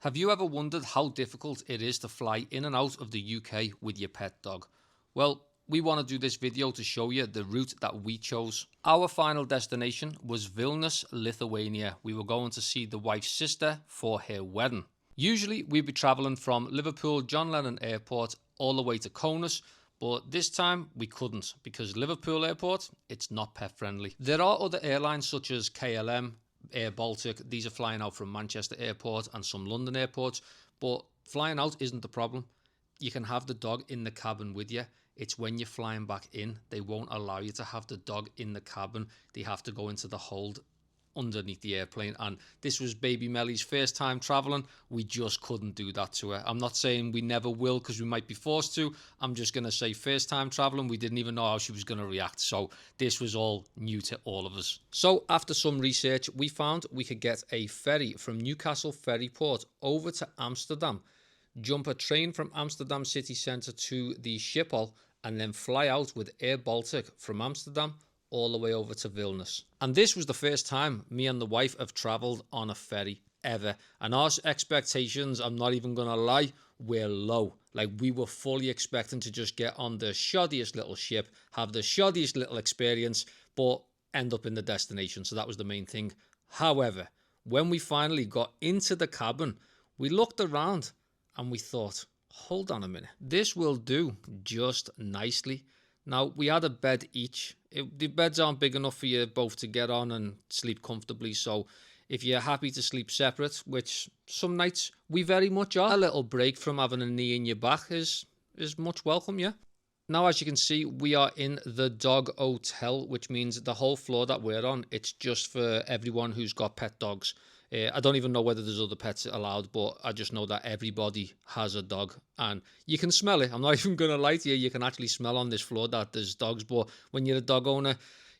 Have you ever wondered how difficult it is to fly in and out of the UK with your pet dog? Well, we want to do this video to show you the route that we chose. Our final destination was Vilnius, Lithuania. We were going to see the wife's sister for her wedding. Usually we'd be travelling from Liverpool John Lennon Airport all the way to Kaunas, but this time we couldn't because Liverpool Airport, it's not pet friendly. There are other airlines such as KLM, Air Baltic. These are flying out from Manchester Airport and some London airports, but flying out isn't the problem. You can have the dog in the cabin with you. It's when you're flying back in, they won't allow you to have the dog in the cabin. They have to go into the hold underneath the airplane, and this was baby Mellie's first time traveling. We just couldn't do that to her. I'm not saying we never will because we might be forced to. I'm just going to say first time traveling, we didn't even know how she was going to react, so this was all new to all of us. So after some research, we found we could get a ferry from Newcastle Ferry Port over to Amsterdam, jump a train from Amsterdam city centre to the Schiphol, and then fly out with Air Baltic from Amsterdam all the way over to Vilnius. And this was the first time me and the wife have travelled on a ferry ever. And our expectations, I'm not even going to lie, were low. Like, we were fully expecting to just get on the shoddiest little ship, have the shoddiest little experience, but end up in the destination. So that was the main thing. However, when we finally got into the cabin, we looked around and we thought, hold on a minute, this will do just nicely. Now, we had a bed each. The beds aren't big enough for you both to get on and sleep comfortably. So if you're happy to sleep separate, which some nights we very much are, a little break from having a knee in your back is much welcome, yeah? Now, as you can see, we are in the dog hotel, which means the whole floor that we're on, it's just for everyone who's got pet dogs. I don't even know whether there's other pets allowed, but I just know that everybody has a dog and you can smell it. I'm not even going to lie to you. You can actually smell on this floor that there's dogs, but when you're a dog owner,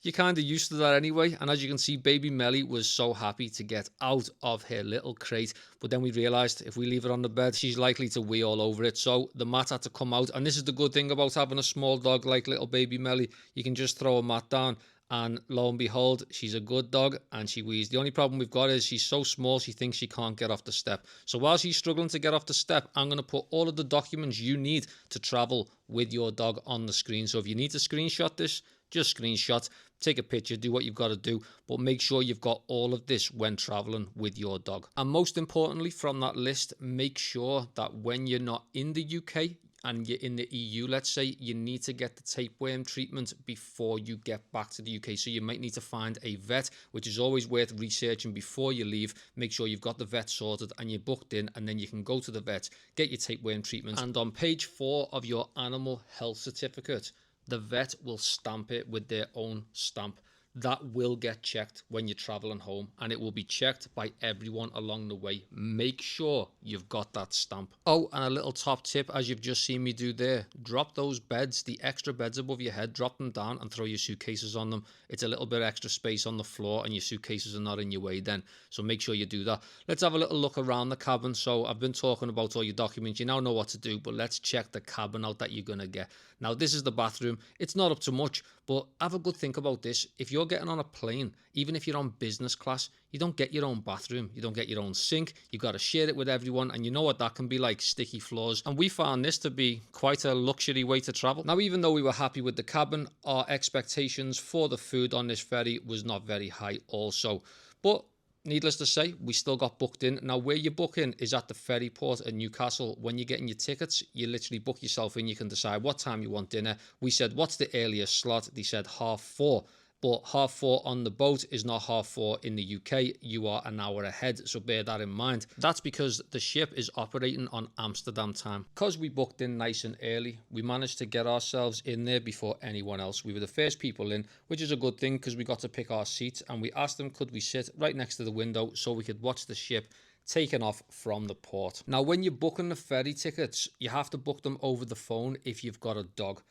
you're kind of used to that anyway. And as you can see, baby Mellie was so happy to get out of her little crate. But then we realised if we leave her on the bed, she's likely to wee all over it. So the mat had to come out. And this is the good thing about having a small dog like little baby Mellie. You can just throw a mat down. And lo and behold, she's a good dog and she wheezes. The only problem we've got is she's so small, she thinks she can't get off the step. So while she's struggling to get off the step, I'm going to put all of the documents you need to travel with your dog on the screen. So if you need to screenshot this, just screenshot, take a picture, do what you've got to do, but make sure you've got all of this when traveling with your dog. And most importantly from that list, make sure that when you're not in the UK, and you're in the EU, let's say, you need to get the tapeworm treatment before you get back to the UK. So you might need to find a vet, which is always worth researching before you leave. Make sure you've got the vet sorted and you're booked in, and then you can go to the vet, get your tapeworm treatment. And on page 4 of your animal health certificate, the vet will stamp it with their own stamp. That will get checked when you're traveling home, and it will be checked by everyone along the way. Make sure you've got that stamp. Oh, and a little top tip, as you've just seen me do there, drop those beds, the extra beds above your head, drop them down and throw your suitcases on them. It's a little bit extra space on the floor and your suitcases are not in your way then, so make sure you do that. Let's have a little look around the cabin. So I've been talking about all your documents, you now know what to do, but let's check the cabin out that you're going to get. Now, this is the bathroom. It's not up to much, but have a good think about this. If you're getting on a plane, even if you're on business class, you don't get your own bathroom, you don't get your own sink, you've got to share it with everyone, and you know what that can be like, sticky floors. And we found this to be quite a luxury way to travel. Now, even though we were happy with the cabin, our expectations for the food on this ferry was not very high also. But needless to say, we still got booked in. Now, where you book in is at the ferry port at Newcastle. When you're getting your tickets, you literally book yourself in. You can decide what time you want dinner. We said, what's the earliest slot? They said 4:30. But 4:30 on the boat is not 4:30 in the UK. You are an hour ahead, so bear that in mind. That's because the ship is operating on Amsterdam time. Because we booked in nice and early, we managed to get ourselves in there before anyone else. We were the first people in, which is a good thing because we got to pick our seats, and we asked them could we sit right next to the window so we could watch the ship taken off from the port. Now, when you're booking the ferry tickets, you have to book them over the phone if you've got a dog.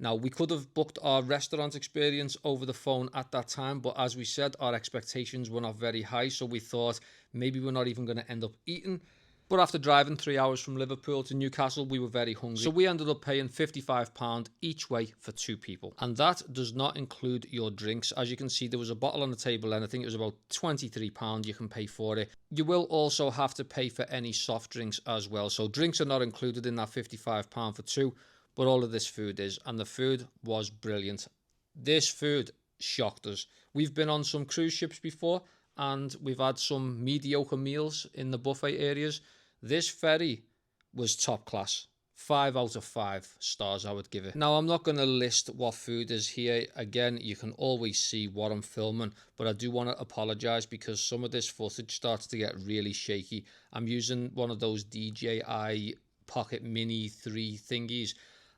Now, we could have booked our restaurant experience over the phone at that time, but as we said, our expectations were not very high, so we thought maybe we're not even going to end up eating. But after driving 3 hours from Liverpool to Newcastle, we were very hungry. So we ended up paying £55 each way for 2 people. And that does not include your drinks. As you can see, there was a bottle on the table and I think it was about £23 you can pay for it. You will also have to pay for any soft drinks as well. So drinks are not included in that £55 for 2, but all of this food is. And the food was brilliant. This food shocked us. We've been on some cruise ships before and we've had some mediocre meals in the buffet areas. This ferry was top class. 5 out of 5 stars I would give it. Now, I'm not going to list what food is here. Again, you can always see what I'm filming, but I do want to apologize because some of this footage starts to get really shaky. I'm using one of those DJI Pocket Mini 3 thingies,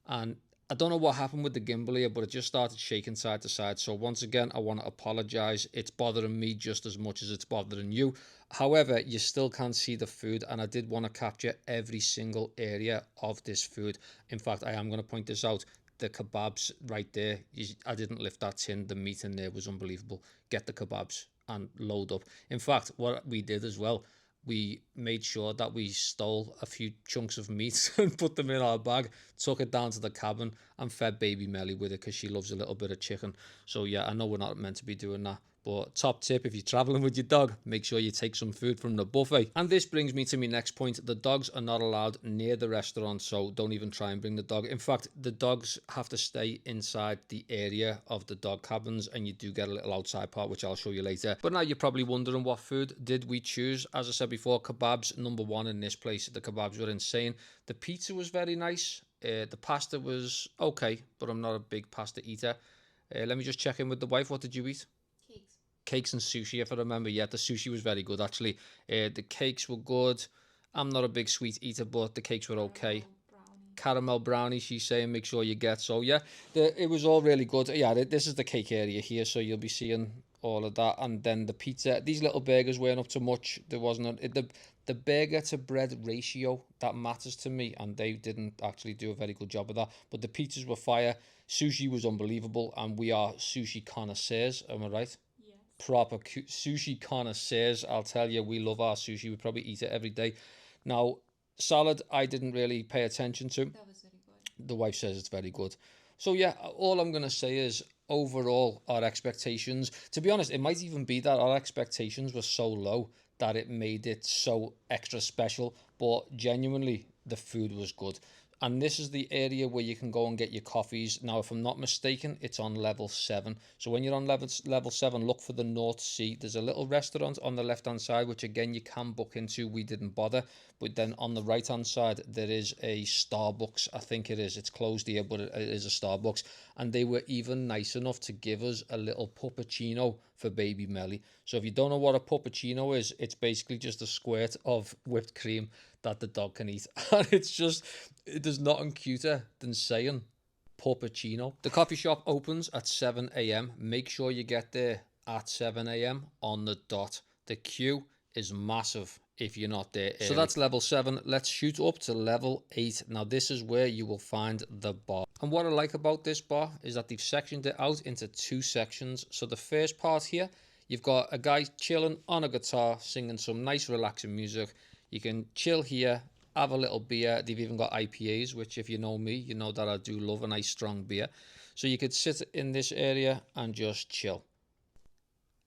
and I don't know what happened with the gimbal here, but it just started shaking side to side. So once again, I want to apologize. It's bothering me just as much as it's bothering you. However, you still can't see the food, and I did want to capture every single area of this food. In fact, I am going to point this out. The kebabs right there, I didn't lift that tin. The meat in there was unbelievable. Get the kebabs and load up. In fact, what we did as well, we made sure that we stole a few chunks of meat and put them in our bag, took it down to the cabin and fed baby Melly with it because she loves a little bit of chicken. So yeah, I know we're not meant to be doing that, but top tip, if you're traveling with your dog, make sure you take some food from the buffet. And this brings me to my next point. The dogs are not allowed near the restaurant, so don't even try and bring the dog. In fact, the dogs have to stay inside the area of the dog cabins, and you do get a little outside part, which I'll show you later. But now you're probably wondering, what food did we choose? As I said before, kebabs number 1 in this place. The kebabs were insane. The pizza was very nice. The pasta was okay, but I'm not a big pasta eater. Let me just check in with the wife. What did you eat? Cakes and sushi, if I remember. Yeah, the sushi was very good actually. The cakes were good. I'm not a big sweet eater, but the cakes were okay. Caramel brownie, she's saying, make sure you get. So yeah, it was all really good. Yeah, this is the cake area here, so you'll be seeing all of that. And then the pizza, these little burgers weren't up to much. There wasn't the burger to bread ratio that matters to me, and they didn't actually do a very good job of that. But the pizzas were fire. Sushi was unbelievable, and we are sushi connoisseurs, am I right? Proper sushi connoisseurs. I'll tell you, we love our sushi. We probably eat it every day. Now, salad, I didn't really pay attention to. That was very good. The wife says it's very good. So yeah, all I'm going to say is overall our expectations, to be honest, it might even be that our expectations were so low that it made it so extra special, but genuinely the food was good. And this is the area where you can go and get your coffees. Now, if I'm not mistaken, it's on level 7. So when you're on level 7, look for the North Sea. There's a little restaurant on the left-hand side, which again, you can book into. We didn't bother. But then on the right-hand side, there is a Starbucks. I think it is. It's closed here, but it is a Starbucks. And they were even nice enough to give us a little puppuccino for baby Melly. So if you don't know what a puppuccino is, it's basically just a squirt of whipped cream that the dog can eat. And it's just, there's nothing cuter than saying puppuccino. The coffee shop opens at 7 a.m. Make sure you get there at 7 a.m. on the dot. The queue is massive if you're not there early. So that's level 7. Let's shoot up to level 8. Now this is where you will find the bar. And what I like about this bar is that they've sectioned it out into 2 sections. So the first part here, you've got a guy chilling on a guitar, singing some nice relaxing music. You can chill here, have a little beer. They've even got IPAs, which if you know me, you know that I do love a nice strong beer. So you could sit in this area and just chill.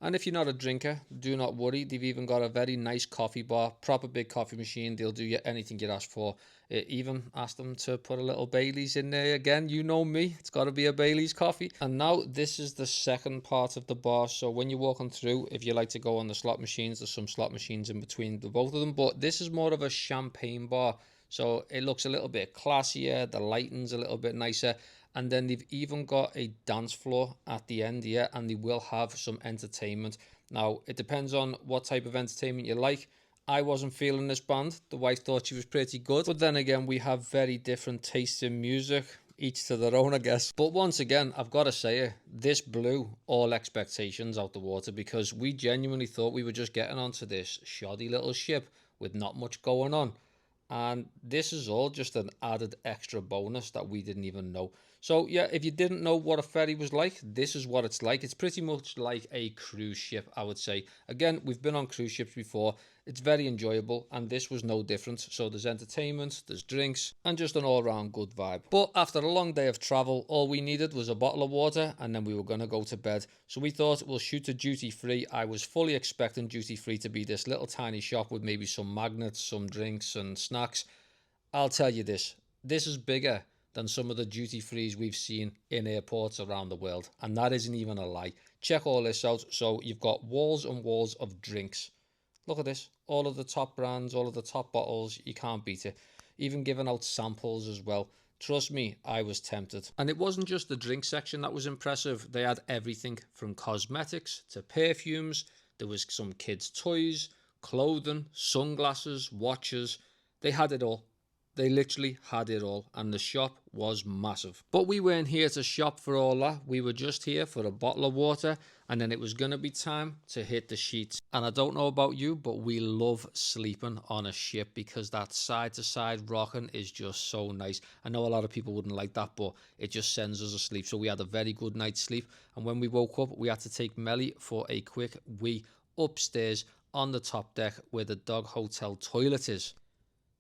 And if you're not a drinker, do not worry. They've even got a very nice coffee bar, proper big coffee machine. They'll do you anything you ask for. Even ask them to put a little Baileys in there. Again, you know me, it's got to be a Baileys coffee. And now this is the second part of the bar. So when you're walking through, if you like to go on the slot machines, there's some slot machines in between the both of them. But this is more of a champagne bar. So it looks a little bit classier. The lighting's a little bit nicer. And then they've even got a dance floor at the end here, and they will have some entertainment. Now, it depends on what type of entertainment you like. I wasn't feeling this band. The wife thought she was pretty good. But then again, we have very different tastes in music. Each to their own, I guess. But once again, I've got to say it, this blew all expectations out the water because we genuinely thought we were just getting onto this shoddy little ship with not much going on. And this is all just an added extra bonus that we didn't even know. So yeah, if you didn't know what a ferry was like, this is what it's like. It's pretty much like a cruise ship, I would say. Again, we've been on cruise ships before. It's very enjoyable, and this was no different. So there's entertainment, there's drinks, and just an all-round good vibe. But after a long day of travel, all we needed was a bottle of water, and then we were going to go to bed. So we thought we'll shoot to duty free. I was fully expecting duty free to be this little tiny shop with maybe some magnets, some drinks and snacks. I'll tell you this is bigger than some of the duty frees we've seen in airports around the world, and that isn't even a lie. Check all this out. So you've got walls and walls of drinks. Look at this, all of the top brands, all of the top bottles, you can't beat it. Even giving out samples as well. Trust me, I was tempted. And it wasn't just the drink section that was impressive. They had everything from cosmetics to perfumes. There was some kids' toys, clothing, sunglasses, watches. They had it all. They literally had it all, and the shop was massive. But we weren't here to shop for all that. We were just here for a bottle of water, and then it was going to be time to hit the sheets. And I don't know about you, but we love sleeping on a ship because that side-to-side rocking is just so nice. I know a lot of people wouldn't like that, but it just sends us asleep. So we had a very good night's sleep, and when we woke up, we had to take Melly for a quick wee upstairs on the top deck where the dog hotel toilet is.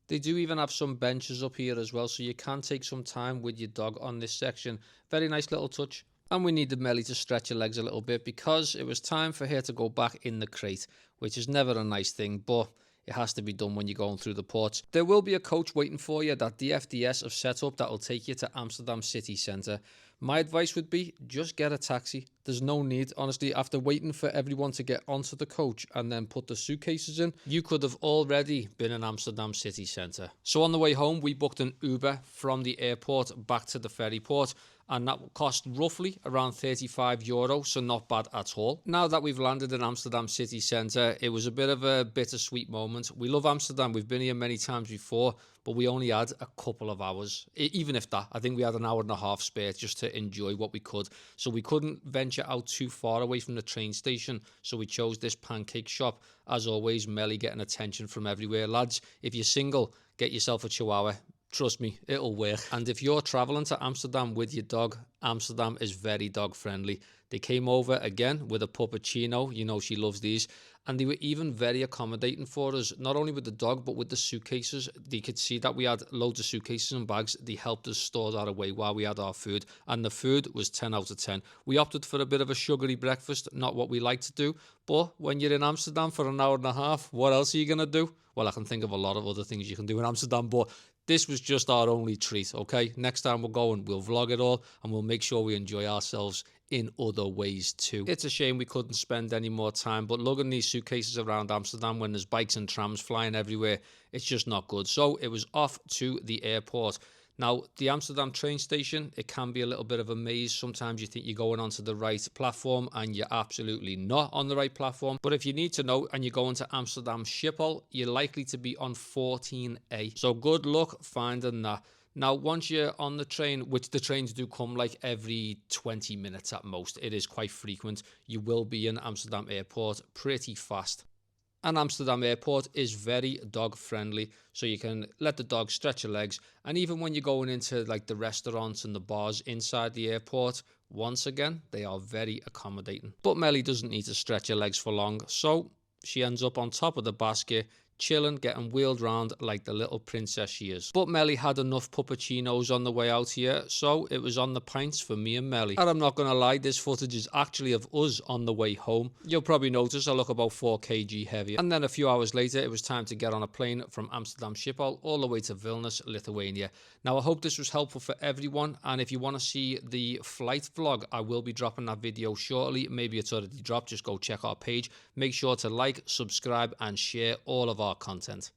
They do even have some benches up here as well, so you can take some time with your dog on this section. Very nice little touch. And we needed Melly to stretch her legs a little bit because it was time for her to go back in the crate, which is never a nice thing, but it has to be done when you're going through the ports. There will be a coach waiting for you that DFDS have set up that will take you to Amsterdam city centre. My advice would be just get a taxi. There's no need. Honestly, after waiting for everyone to get onto the coach and then put the suitcases in, you could have already been in Amsterdam city centre. So on the way home, we booked an Uber from the airport back to the ferry port, and that cost roughly around €35, so not bad at all. Now that we've landed in Amsterdam city centre, it was a bit of a bittersweet moment. We love Amsterdam. We've been here many times before, but we only had a couple of hours, even if that. I think we had an hour and a half spare just to enjoy what we could. So we couldn't venture out too far away from the train station, so we chose this pancake shop. As always, Melly getting attention from everywhere. Lads, if you're single, get yourself a chihuahua. Trust me, it'll work. And if you're traveling to Amsterdam with your dog, Amsterdam is very dog friendly. They came over again with a puppuccino. You know she loves these. And they were even very accommodating for us, not only with the dog, but with the suitcases. They could see that we had loads of suitcases and bags. They helped us store that away while we had our food. And the food was 10 out of 10. We opted for a bit of a sugary breakfast, not what we like to do. But when you're in Amsterdam for an hour and a half, what else are you going to do? Well, I can think of a lot of other things you can do in Amsterdam, but this was just our only treat, okay? Next time we're going, we'll vlog it all and we'll make sure we enjoy ourselves in other ways too. It's a shame we couldn't spend any more time, but lugging these suitcases around Amsterdam when there's bikes and trams flying everywhere, it's just not good. So it was off to the airport. Now, the Amsterdam train station, it can be a little bit of a maze. Sometimes you think you're going onto the right platform and you're absolutely not on the right platform. But if you need to know and you're going to Amsterdam Schiphol, you're likely to be on 14A. So good luck finding that. Now, once you're on the train, which the trains do come like every 20 minutes at most, it is quite frequent, you will be in Amsterdam Airport pretty fast. And Amsterdam Airport is very dog friendly, so you can let the dog stretch her legs. And even when you're going into like the restaurants and the bars inside the airport, once again, they are very accommodating. But Melly doesn't need to stretch her legs for long, so she ends up on top of the basket, chilling, getting wheeled round like the little princess she is. But Melly had enough puppuccinos on the way out here, so it was on the pints for me and Melly. And I'm not going to lie, this footage is actually of us on the way home. You'll probably notice I look about 4 kg heavier. And then a few hours later, it was time to get on a plane from Amsterdam Schiphol all the way to Vilnius, Lithuania. Now, I hope this was helpful for everyone, and if you want to see the flight vlog, I will be dropping that video shortly. Maybe it's already dropped, just go check our page. Make sure to like, subscribe, and share all of our content.